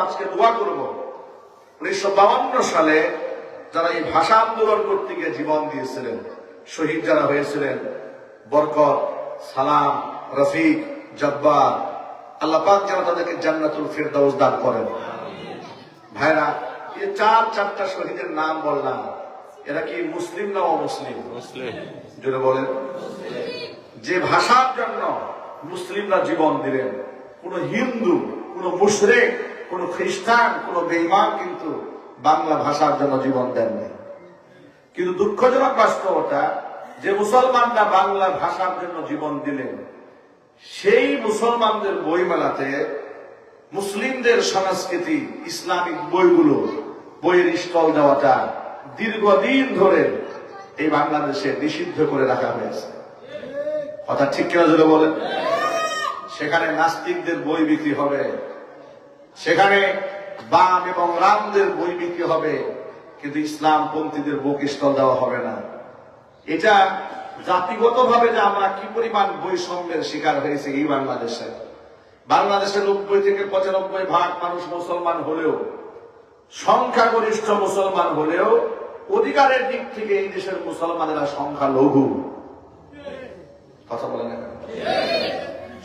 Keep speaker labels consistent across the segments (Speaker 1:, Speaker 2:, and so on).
Speaker 1: আজকে দোয়া করব 1952 সালে যারা এই ভাষা আন্দোলন করতে গিয়ে জীবন দিয়েছিলেন, শহীদ যারা হয়েছিলেন, বরকত, সালাম, রফিক, জব্বার, আল্লাহ পাক যেন তাদেরকে জান্নাতুল ফিরদাউস দান করেন। ভাইরা, এই চারটা শহীদের নাম বললাম, এরা কি মুসলিম না অমুসলিম?
Speaker 2: মুসলিম।
Speaker 1: জোরে বলেন। যে ভাষার জন্য মুসলিমরা জীবন দিলেন, কোন হিন্দু, কোন মুশরিক, কোন খ্রিস্টান, কোন বেঈমান কিন্তু বাংলা ভাষার জন্য জীবন দেননি। কিন্তু দুঃখজনক বাস্তবতা, যে মুসলমানরা বাংলা ভাষার জন্য জীবন দিলেন, সেই মুসলমানদের বইমেলাতে মুসলিমদের সংস্কৃতি, ইসলামিক বইগুলো, বইয়ের স্টল দেওয়াটা দীর্ঘদিন ধরে এই বাংলাদেশে নিষিদ্ধ করে রাখা হয়েছে। কথা ঠিক কিনা যদি বলেন? সেখানে নাস্তিকদের বই বিক্রি হবে, সেখানে বাম এবং রামদের বই বিক্রি হবে, কিন্তু ইসলামপন্থীদের বুক স্টল দেওয়া হবে না। এটা জাতিগতভাবে যে আমরা কি পরিমাণ বৈষম্যের শিকার হয়েছে এই বাংলাদেশে। বাংলাদেশে 90 থেকে 95% মানুষ মুসলমান হলেও, সংখ্যাগরিষ্ঠ মুসলমান হলেও, অধিকারের দিক থেকে এই দেশের মুসলমানেরা সংখ্যা লঘু। কথা বলেন না?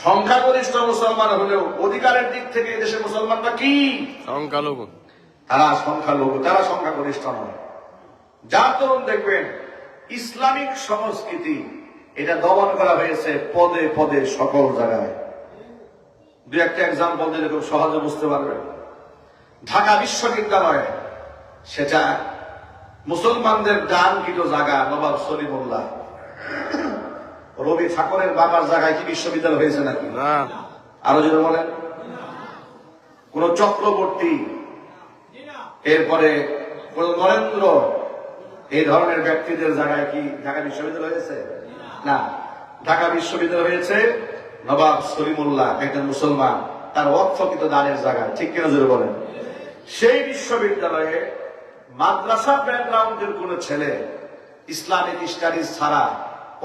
Speaker 1: সংখ্যাগরিষ্ঠ মুসলমান হলেও অধিকারের দিক থেকে এই দেশের মুসলমানরা কি?
Speaker 2: সংখ্যালঘু।
Speaker 1: তারা সংখ্যালঘু, তারা সংখ্যাগরিষ্ঠ নয়। যার দরুন দেখবেন ইসলামিক সংস্কৃতি এটা দমন করা হয়েছে পদে পদে সকল জায়গায়। দু একটা এক্সাম্পল দিলে খুব সহজে বুঝতে পারবেন। ঢাকা বিশ্ববিদ্যালয়ে, সেটা মুসলমানদের দানকৃত জায়গা, নবাব সলিমুল্লাহ, রবি ঠাকুরের বাবার জায়গায় কি বিশ্ববিদ্যালয় হয়েছে নাকি?
Speaker 2: না।
Speaker 1: আরো যদি বলেন, কোন চক্রবর্তী, এরপরে কোন নরেন্দ্র, এই ধরনের ব্যক্তিদের জায়গায় কি ঢাকা বিশ্ববিদ্যালয় হয়েছে? না। ঢাকা বিশ্ববিদ্যালয় হয়েছে নবাব সলিমুল্লাহ, একজন মুসলমান, তার ওয়াকফকৃত দানের জায়গা। ঠিক কিনা জোরে বলেন? সেই বিশ্ববিদ্যালয়ে মাদ্রাসা ব্যাকগ্রাউন্ডের কোন ছেলে ইসলামিক স্টাডিজ ছাড়া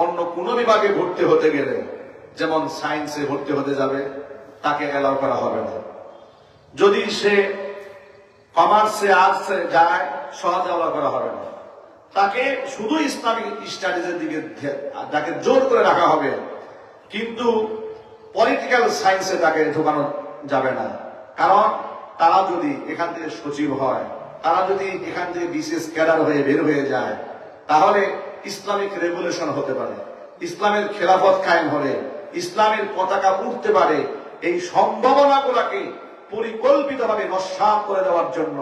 Speaker 1: অন্য কোন বিভাগে ভর্তি হতে গেলে, যেমন সায়েন্সে ভর্তি হতে যাবে, তাকে অ্যালাউ করা হবে না। যদি সে কমার্সে, আর্টসে যায়, সহজে অ্যালাউ করা হবে না। তাকে শুধু ইসলামিক স্টাডিজের দিকে তাকে জোর করে রাখা হবে, কিন্তু পলিটিক্যাল সায়েন্সে তাকে ঢোকানো যাবে না। কারণ তারা যদি এখান থেকে সচিব হয়, তারা যদি এখান থেকে বিশেষ ক্যাডার হয়ে বের হয়ে যায়, তাহলে ইসলামিক রেগুলেশন হতে পারে, ইসলামের খেলাফত কায়েম হবে, ইসলামের পতাকা উঠতে পারে। এই সম্ভাবনাগুলোকে পরিকল্পিতভাবে নস্যাৎ করে দেওয়ার জন্য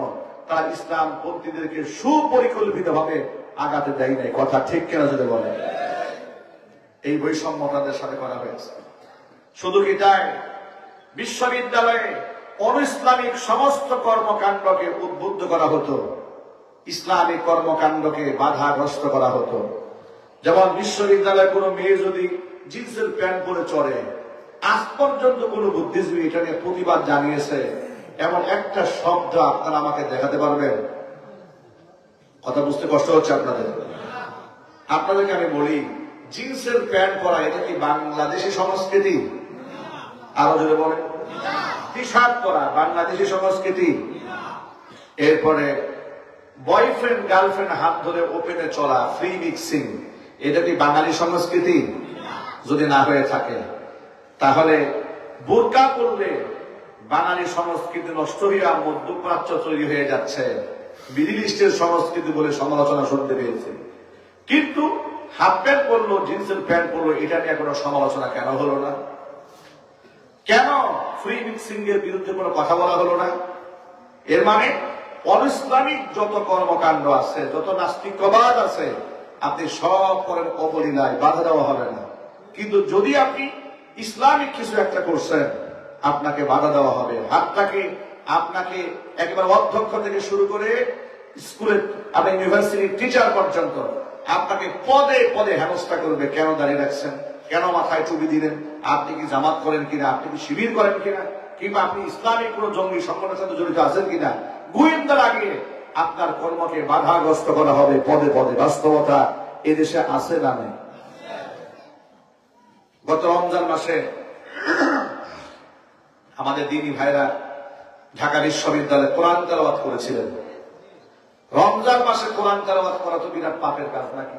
Speaker 1: তারা ইসলাম পন্থীদেরকে সুপরিকল্পিতভাবে আগাতে দেয় নাই। কথা ঠিক কিনা যদি বলে? এই বৈষম্য তাদের সাথে করা হয়েছে। শুধু কি তাই? বিশ্ববিদ্যালয়ে অনইসলামিক সমস্ত কর্মকাণ্ডকে উদ্বুদ্ধ করা হতো, ইসলামিক কর্মকাণ্ডকে বাধাগ্রস্ত করা হতো। যেমন বিশ্ববিদ্যালয়ে কোনো মেয়ে যদি জিন্সের প্যান্ট পরে চড়ে, আজ পর্যন্ত কোন বুদ্ধিজীবী এটা নিয়ে প্রতিবাদ জানিয়েছে এমন একটা শব্দ আপনারা আমাকে দেখাতে পারবেন? কথা বুঝতে কষ্ট হচ্ছে আপনাদের? আপনাদেরকে আমি বলি, জিন্সের প্যান্ট পরা এটা কি বাংলাদেশি সংস্কৃতি? আরো যদি বলেন, টি শার্ট পরা বাংলাদেশি সংস্কৃতি? এরপরে বয়ফ্রেন্ড গার্লফ্রেন্ড হাত ধরে ওপেনে চলা, ফ্রি মিক্সিং, এটা কি বাঙালি সংস্কৃতি? যদি না হয়ে থাকে, তাহলে বোরকা পরলে বাঙালি সংস্কৃতি নষ্ট হইয়া মধ্যপ্রাচ্য তৈরি হয়ে যাচ্ছে, মিডিল ইস্টের সংস্কৃতি বলে সমালোচনা শুনতে পেয়েছে। কিন্তু হাফ প্যান্ট পরলো, জিন্সের প্যান্ট পরলো, এটা নিয়ে কোনো সমালোচনা কেন হলো না? কেন ফ্রি মিক্সিং এর বিরুদ্ধে কোনো কথা বলা হলো না? এর মানে অনইসলামিক যত কর্মকাণ্ড আছে, যত নাস্তিকবাদ আছে, আপনি সব করেন অবলীলায়, বাধা দেওয়া হবে না। কিন্তু যদি আপনি ইসলামিক কিছু একটা করছেন, আপনাকে বাধা দেওয়া হবে। আপনাকে একেবারে অধ্যক্ষ থেকে শুরু করে স্কুলের, আপনি ইউনিভার্সিটির টিচার পর্যন্ত আপনাকে পদে পদে হেনস্থা করবে। কেন দাঁড়িয়ে রাখছেন? কেন মাথায় টুপি দিলেন? আপনি কি জামাত করেন কিনা? আপনি কি শিবির করেন কিনা? কিংবা আপনি ইসলামিক কোন জঙ্গি সংগঠনের সাথে জড়িত আছেন কিনা? গোয়েন্দা লাগিয়ে আপনার কর্মকে বাধাগ্রস্ত করা হবে পদে পদে। বাস্তবতা এদেশে আছে না নেই? গত রমজান মাসে আমাদের দিনী ভাইরা ঢাকা বিশ্ববিদ্যালয়ে কোরআন তেলাওয়াত করেছিলেন। রমজান মাসে কোরআন তেলাওয়াত করা তো বিরাট পাপের কাজ নাকি?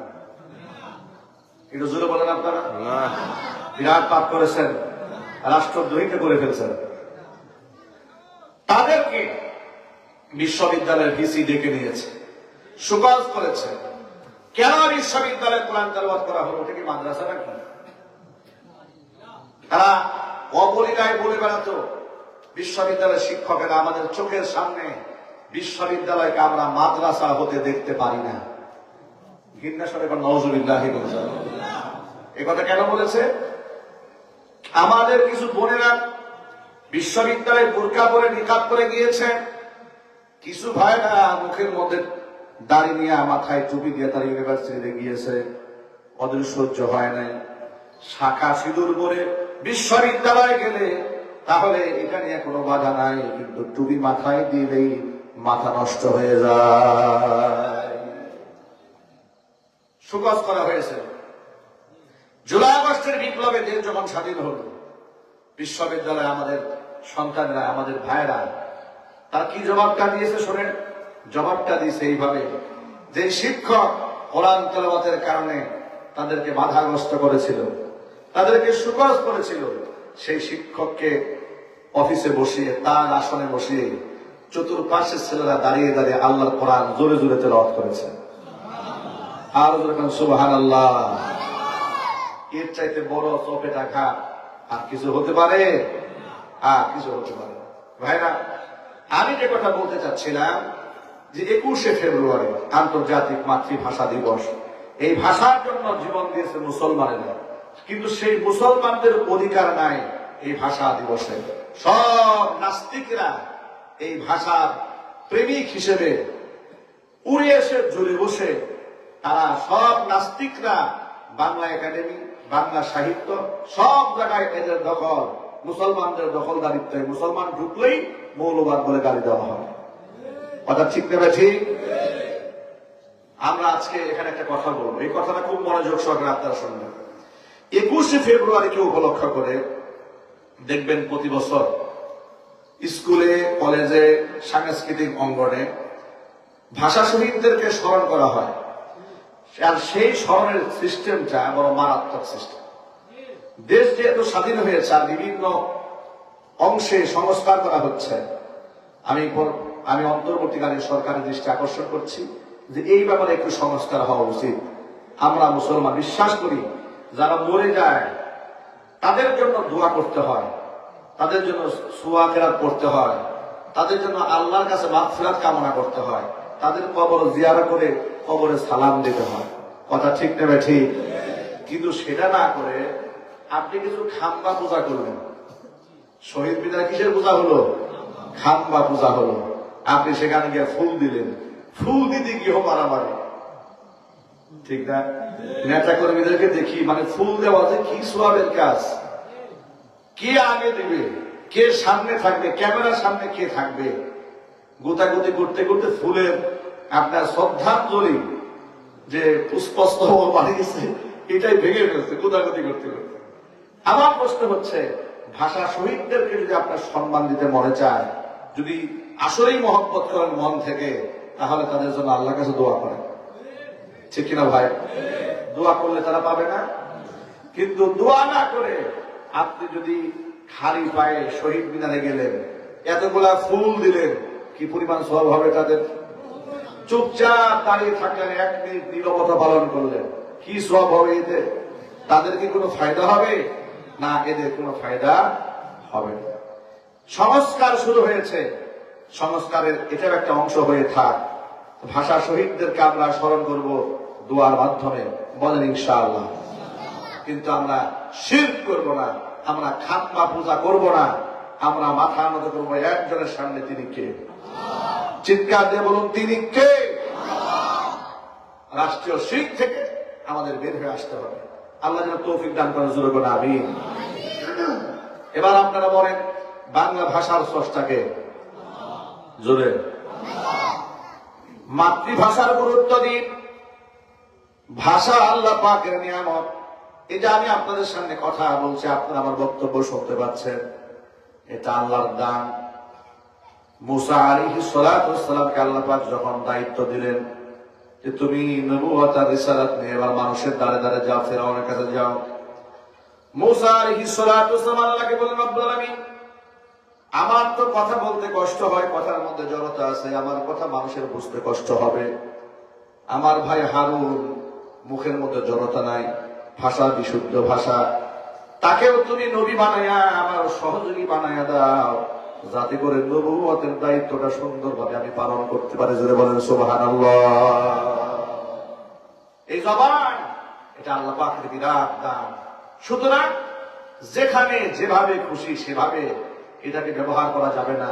Speaker 1: একটু জোরে বলেন আপনারা। বিরাট পাপ করেছেন, রাষ্ট্রদ্রোহীকে করে ফেলছেন। তাদেরকে বিশ্ববিদ্যালয়ের ভিসি ডেকে নিয়েছে, সুপারিশ করেছে। কেন বিশ্ববিদ্যালয়ে কোরআন তেলাওয়াত করা হলো? ওটা কি মাদ্রাসা নাকি? তারা অবলীলায় বলে বেড়াতো বিশ্ববিদ্যালয়ের শিক্ষকেরা আমাদের চোখের সামনে বিশ্ববিদ্যালয়কে আমরা মাদ্রাসা হতে দেখতে পারি না। ঘৃণা সরে নওজুবিল্লাহ। এ কথা কেন বলেছে? আমাদের কিছু বোনেরা বিশ্ববিদ্যালয়ে বোরকা পরে নিকাব করে গিয়েছে, কিছু ভাইরা মুখের মধ্যে দাড়ি নিয়ে মাথায় টুপি দিয়ে তারা ইউনিভার্সিটিতে গিয়েছে, ওদের সহ্য হয় নাই। শাখা সিঁদুর পরে বিশ্ববিদ্যালয়ে গেলে তাহলে এটা নিয়ে কোনো বাধা নাই, কিন্তু টুপি মাথায় দিলেই মাথা নষ্ট হয়ে যায়। সুকস করা হয়েছে। জুলাই আগস্টের বিপ্লবে দেশ যখন স্বাধীন হল, বিশ্ববিদ্যালয়ে আমাদের সন্তানরা, আমাদের ভাইরা তার কি জবাবটা দিয়েছে শোনেন। জবাবটা দিয়েছে এইভাবে, যে শিক্ষক কোরআন তেলাওয়াতের কারণে তাদেরকে বাধাগ্রস্ত করেছিল, তাদেরকে সুকস করেছিল, সেই শিক্ষককে অফিসে বসিয়ে, তার আসনে বসিয়ে চতুর্পাশের ছেলেরা দাঁড়িয়ে দাঁড়িয়ে আল্লাহর কোরআন জোরে জোরে তেলাওয়াত করেছে। আর যখন সুবহানাল্লাহ। এর চাইতে বড় চপে টাকা আর কিছু হতে পারে? আর কিছু হতে পারে? ভাইরা, আমি যে কথা বলতে চাচ্ছিলাম যে 21শে ফেব্রুয়ারি আন্তর্জাতিক মাতৃভাষা দিবস, এই ভাষার জন্য জীবন দিয়েছে মুসলমানেরা, কিন্তু সেই মুসলমানদের অধিকার নাই এই ভাষা দিবসে। সব নাস্তিকরা এই ভাষার প্রেমিক হিসেবে উড়ে এসে জ্বলে বসে, তারা সব নাস্তিকরা বাংলা একাডেমি, বাংলা সাহিত্য সব জায়গায় এদের দখল, মুসলমানদের দখলদারিত্ব। মুসলমান ঢুকলেই মৌলবাদ বলে গালি দেওয়া হয়। কথা ঠিক নেবে ঠিক? আমরা আজকে এখানে একটা কথা বলবো, এই কথাটা খুব মনোযোগ সহকারে আপনারা শুনবেন। 21শে ফেব্রুয়ারিকে উপলক্ষ করে দেখবেন প্রতি বছর স্কুলে, কলেজে, সাংস্কৃতিক অঙ্গনে ভাষা শহীদদেরকে স্মরণ করা হয়। আর সেই স্মরণের সিস্টেমটা বড় মারাত্মক সিস্টেম। দেশ যেহেতু স্বাধীন হয়েছে আর বিভিন্ন অংশে সংস্কার করা হচ্ছে, আমি অন্তর্বর্তীকালীন সরকারের দৃষ্টি আকর্ষণ করছি যে এই ব্যাপারে একটু সংস্কার হওয়া উচিত। আমরা মুসলমান বিশ্বাস করি যারা মরে যায় তাদের জন্য দোয়া করতে হয়, তাদের জন্য সুয়া কেরাত পড়তে হয়, তাদের জন্য আল্লাহর কাছে মাগফিরাত কামনা করতে হয়, তাদের কবর জিয়ারত করে কবরে সালাম দিতে হয়। কথা ঠিক নেবে ঠিক? কিন্তু সেটা না করে আপনি কিছু খাম্বা পূজা করলেন। শহীদ মিনারে কিসের পূজা হলো? খাম্বা পূজা হলো। আপনি সেখানে গিয়ে ফুল দিলেন, ফুল দিতে গিয়ে মারামারি, ঠিক না? নেতা কর্মীদেরকে দেখি, মানে ফুল দেওয়া যে কি সোয়াবের কাজ। কে আগে দেবে, কে সামনে থাকবে, ক্যামেরার সামনে কে থাকবে, গোতাগুতি করতে করতে ফুলের আপনার শ্রদ্ধাঞ্জলি যে পুষ্পস্ত বাড়িয়েছে এটাই ভেঙে ফেলছে গোতাগুতি করতে করতে। আমার প্রশ্ন হচ্ছে, ভাষা শহীদদেরকে যদি আপনার সম্মান দিতে মনে চায়, যদি আসলেই মহব্বত করেন মন থেকে, তাহলে তাদের জন্য আল্লাহর কাছে দোয়া করেন। ঠিক কিনা ভাই? দোয়া করলে তারা পাবে না। কিন্তু দোয়া না করে আপনি যদি খালি পায়ে শহীদ মিনারে গেলেন, এতগুলা ফুল দিলেন, কি পরিমাণ সওয়াব হবে তাদের? চুপচাপ দাঁড়িয়ে থাকলেন, 1 মিনিট নীরবতা পালন করলেন, কি সওয়াব হবে এতে? তাদের কি কোনো ফায়দা হবে? না, এদের কোনো ফায়দা হবে না। সংস্কার শুরু হয়েছে, সংস্কারের এটাও একটা অংশ হয়ে থাক। ভাষা শহীদদেরকে আমরা স্মরণ করব দোয়ার মাধ্যমে, বলেন ইনশাআল্লাহ। কিন্তু আমরা শিরক করব না, আমরা খাম্বা পূজা করব না, আমরা মাথা নত করবো একজনের সামনে, তিনি কে? চিৎকার দিয়ে বলুন, তিনি কে? রাষ্ট্রীয় শিরক থেকে আমাদের বের হয়ে আসতে হবে। আল্লাহ যেন তৌফিক দান করেন, জোরে বলেন আমিন। এবার আপনারা বলেন, বাংলা ভাষার স্রষ্টাকে? জোরে। মাতৃভাষার গুরুত্ব দিন। ভাষা আল্লাহ পাকের নিয়ামত। এই যে আমি আপনাদের সামনে কথা বলছি, আপনারা আমার বক্তব্য শুনতে পাচ্ছেন, এটা আল্লাহর দান। মুসা আলাইহিস সালাতু ওয়াস সালামকে আল্লাহ পাক যখন দায়িত্ব দিলেন যে তুমি নবুয়ত আর রিসালাত নিয়ে এবার মানুষের দ্বারে দ্বারে যাও, ফিরআউনের কাছে যাও, মুসা আলাইহিস সালাতু ওয়াস সালাম আল্লাহকে বলেন, রব্বুল আলামিন, আমার তো কথা বলতে কষ্ট হয়, কথার মধ্যে জড়তা আছে, আমার কথা মানুষের বুঝতে কষ্ট হবে। আমার ভাই হারুন মুখের মধ্যে জড়তা নাই, ভাষা বিশুদ্ধ ভাষা, তাকেও তুমি নবী বানায়া আমার সহযোগী বানায়া দাও, যাতে করে নবুয়তের দায়িত্বটা সুন্দরভাবে আমি পালন করতে পারি। জোরে বলেন সুবহানাল্লাহ। এই জবান এটা আল্লাহ পাকের বিরাট দান। সুতরাং যেখানে যেভাবে খুশি সেভাবে এটাকে ব্যবহার করা যাবে না।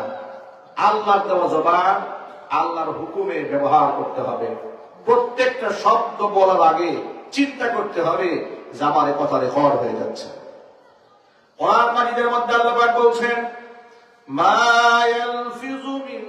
Speaker 1: আল্লাহর দেওয়া জবান আল্লাহর হুকুমে ব্যবহার করতে হবে। প্রত্যেকটা শব্দ বলার আগে চিন্তা করতে হবে যে আমার এই কথা রেকর্ড হয়ে যাচ্ছে। কোরআন মাজিদের মধ্যে আল্লাহ পাক বলছেন, মা ইয়ালফিযু মিন